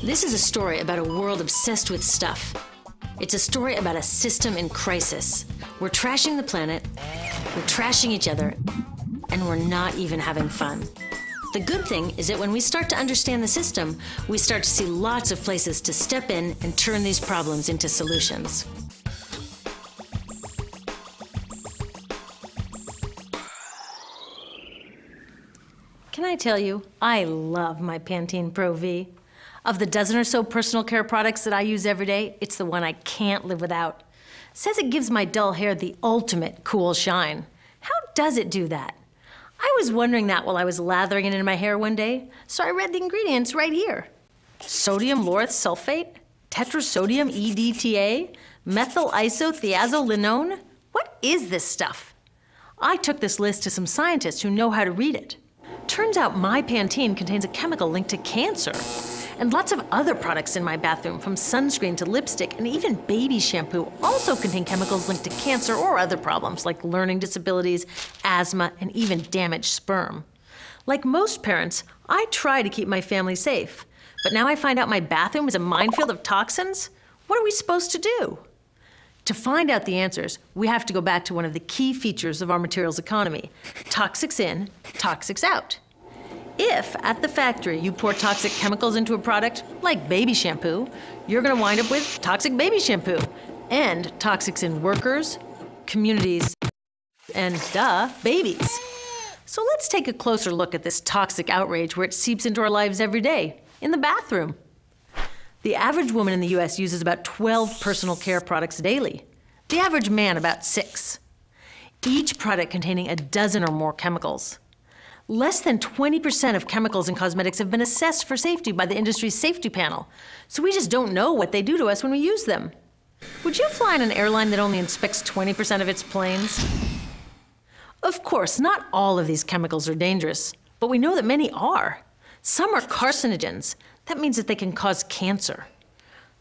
This is a story about a world obsessed with stuff. It's a story about a system in crisis. We're trashing the planet, we're trashing each other, and we're not even having fun. The good thing is that when we start to understand the system, we start to see lots of places to step in and turn these problems into solutions. Can I tell you, I love my Pantene Pro V. Of the dozen or so personal care products that I use every day, it's the one I can't live without. It says it gives my dull hair the ultimate cool shine. How does it do that? I was wondering that while I was lathering it in my hair one day, so I read the ingredients right here. Sodium lauryl sulfate, tetrasodium EDTA, methyl isothiazolinone. What is this stuff? I took this list to some scientists who know how to read it. Turns out my Pantene contains a chemical linked to cancer. And lots of other products in my bathroom, from sunscreen to lipstick and even baby shampoo, also contain chemicals linked to cancer or other problems like learning disabilities, asthma, and even damaged sperm. Like most parents, I try to keep my family safe. But now I find out my bathroom is a minefield of toxins? What are we supposed to do? To find out the answers, we have to go back to one of the key features of our materials economy: toxics in, toxics out. If, at the factory, you pour toxic chemicals into a product, like baby shampoo, you're gonna wind up with toxic baby shampoo, and toxics in workers, communities, and, babies. So let's take a closer look at this toxic outrage where it seeps into our lives every day, in the bathroom. The average woman in the US uses about 12 personal care products daily. The average man about 6. Each product containing a dozen or more chemicals. Less than 20% of chemicals in cosmetics have been assessed for safety by the industry's safety panel, so we just don't know what they do to us when we use them. Would you fly in an airline that only inspects 20% of its planes? Of course, not all of these chemicals are dangerous, but we know that many are. Some are carcinogens. That means that they can cause cancer.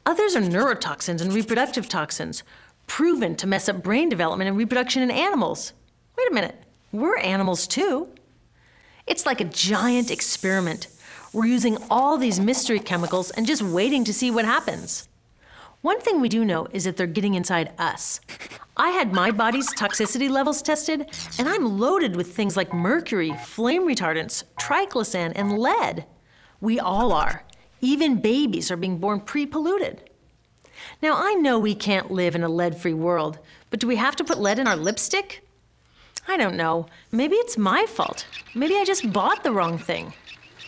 Others are neurotoxins and reproductive toxins, proven to mess up brain development and reproduction in animals. Wait a minute, we're animals too. It's like a giant experiment. We're using all these mystery chemicals and just waiting to see what happens. One thing we do know is that they're getting inside us. I had my body's toxicity levels tested, and I'm loaded with things like mercury, flame retardants, triclosan, and lead. We all are. Even babies are being born pre-polluted. Now, I know we can't live in a lead-free world, but do we have to put lead in our lipstick? I don't know. Maybe it's my fault. Maybe I just bought the wrong thing.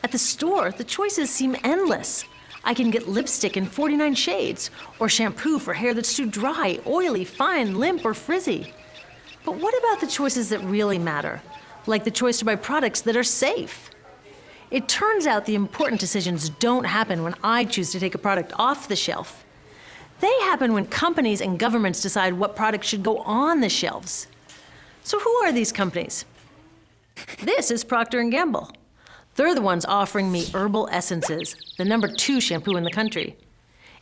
At the store, the choices seem endless. I can get lipstick in 49 shades, or shampoo for hair that's too dry, oily, fine, limp, or frizzy. But what about the choices that really matter? Like the choice to buy products that are safe? It turns out the important decisions don't happen when I choose to take a product off the shelf. They happen when companies and governments decide what products should go on the shelves. So who are these companies? This is Procter & Gamble. They're the ones offering me Herbal Essences, the #2 shampoo in the country.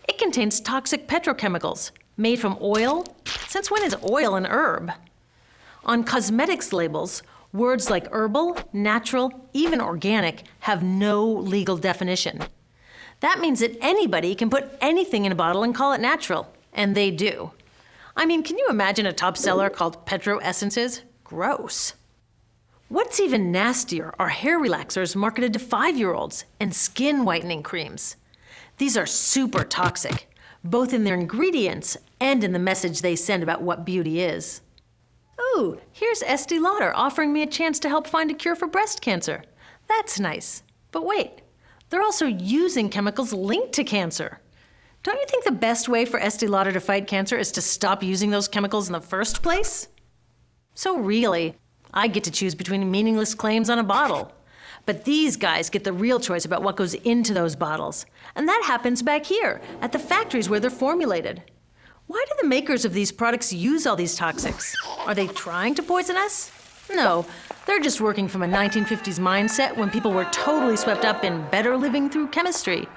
It contains toxic petrochemicals made from oil. Since when is oil an herb? On cosmetics labels, words like herbal, natural, even organic have no legal definition. That means that anybody can put anything in a bottle and call it natural, and they do. I mean, can you imagine a top seller called Petro Essences? Gross. What's even nastier are hair relaxers marketed to 5-year-olds and skin whitening creams. These are super toxic, both in their ingredients and in the message they send about what beauty is. Ooh, here's Estee Lauder offering me a chance to help find a cure for breast cancer. That's nice. But wait, they're also using chemicals linked to cancer. Don't you think the best way for Estee Lauder to fight cancer is to stop using those chemicals in the first place? So really, I get to choose between meaningless claims on a bottle. But these guys get the real choice about what goes into those bottles. And that happens back here, at the factories where they're formulated. Why do the makers of these products use all these toxics? Are they trying to poison us? No, they're just working from a 1950s mindset when people were totally swept up in better living through chemistry.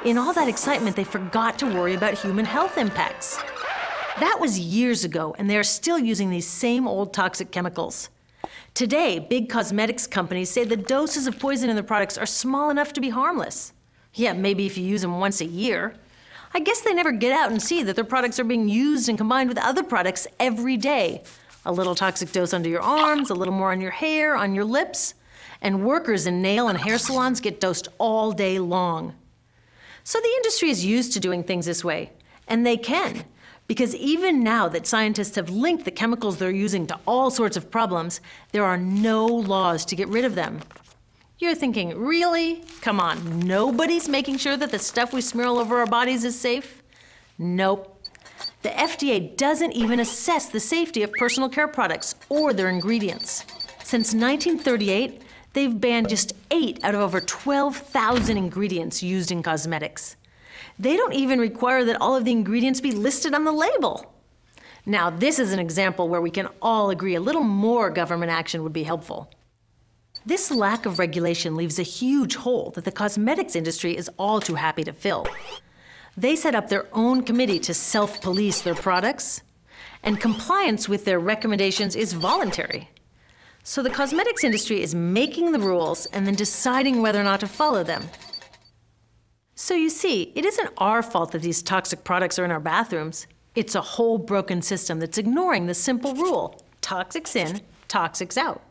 In all that excitement, they forgot to worry about human health impacts. That was years ago, and they are still using these same old toxic chemicals. Today, big cosmetics companies say the doses of poison in their products are small enough to be harmless. Yeah, maybe if you use them once a year. I guess they never get out and see that their products are being used and combined with other products every day. A little toxic dose under your arms, a little more on your hair, on your lips. And workers in nail and hair salons get dosed all day long. So the industry is used to doing things this way, and they can. Because even now that scientists have linked the chemicals they're using to all sorts of problems, there are no laws to get rid of them. You're thinking, really? Come on, nobody's making sure that the stuff we smear all over our bodies is safe? Nope. The FDA doesn't even assess the safety of personal care products or their ingredients. Since 1938, they've banned just 8 out of over 12,000 ingredients used in cosmetics. They don't even require that all of the ingredients be listed on the label. Now, this is an example where we can all agree a little more government action would be helpful. This lack of regulation leaves a huge hole that the cosmetics industry is all too happy to fill. They set up their own committee to self-police their products, and compliance with their recommendations is voluntary. So the cosmetics industry is making the rules and then deciding whether or not to follow them. So you see, it isn't our fault that these toxic products are in our bathrooms. It's a whole broken system that's ignoring the simple rule: toxics in, toxics out.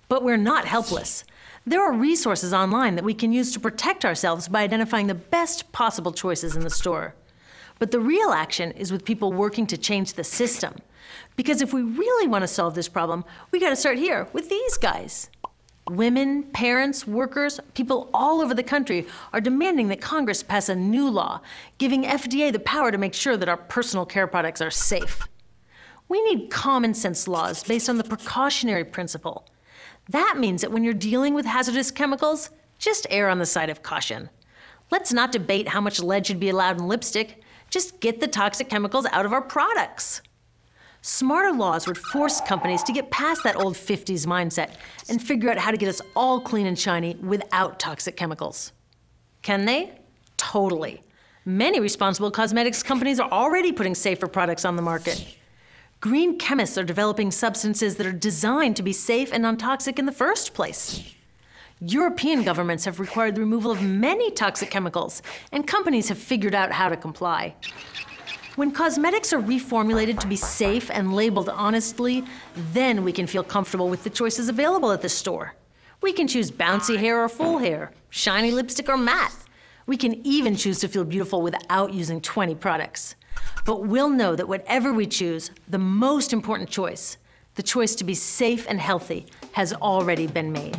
But we're not helpless. There are resources online that we can use to protect ourselves by identifying the best possible choices in the store. But the real action is with people working to change the system. Because if we really want to solve this problem, we got to start here with these guys. Women, parents, workers, people all over the country are demanding that Congress pass a new law, giving FDA the power to make sure that our personal care products are safe. We need common sense laws based on the precautionary principle. That means that when you're dealing with hazardous chemicals, just err on the side of caution. Let's not debate how much lead should be allowed in lipstick. Just get the toxic chemicals out of our products. Smarter laws would force companies to get past that old 50s mindset and figure out how to get us all clean and shiny without toxic chemicals. Can they? Totally. Many responsible cosmetics companies are already putting safer products on the market. Green chemists are developing substances that are designed to be safe and non-toxic in the first place. European governments have required the removal of many toxic chemicals, and companies have figured out how to comply. When cosmetics are reformulated to be safe and labeled honestly, then we can feel comfortable with the choices available at the store. We can choose bouncy hair or full hair, shiny lipstick or matte. We can even choose to feel beautiful without using 20 products. But we'll know that whatever we choose, the most important choice, the choice to be safe and healthy, has already been made.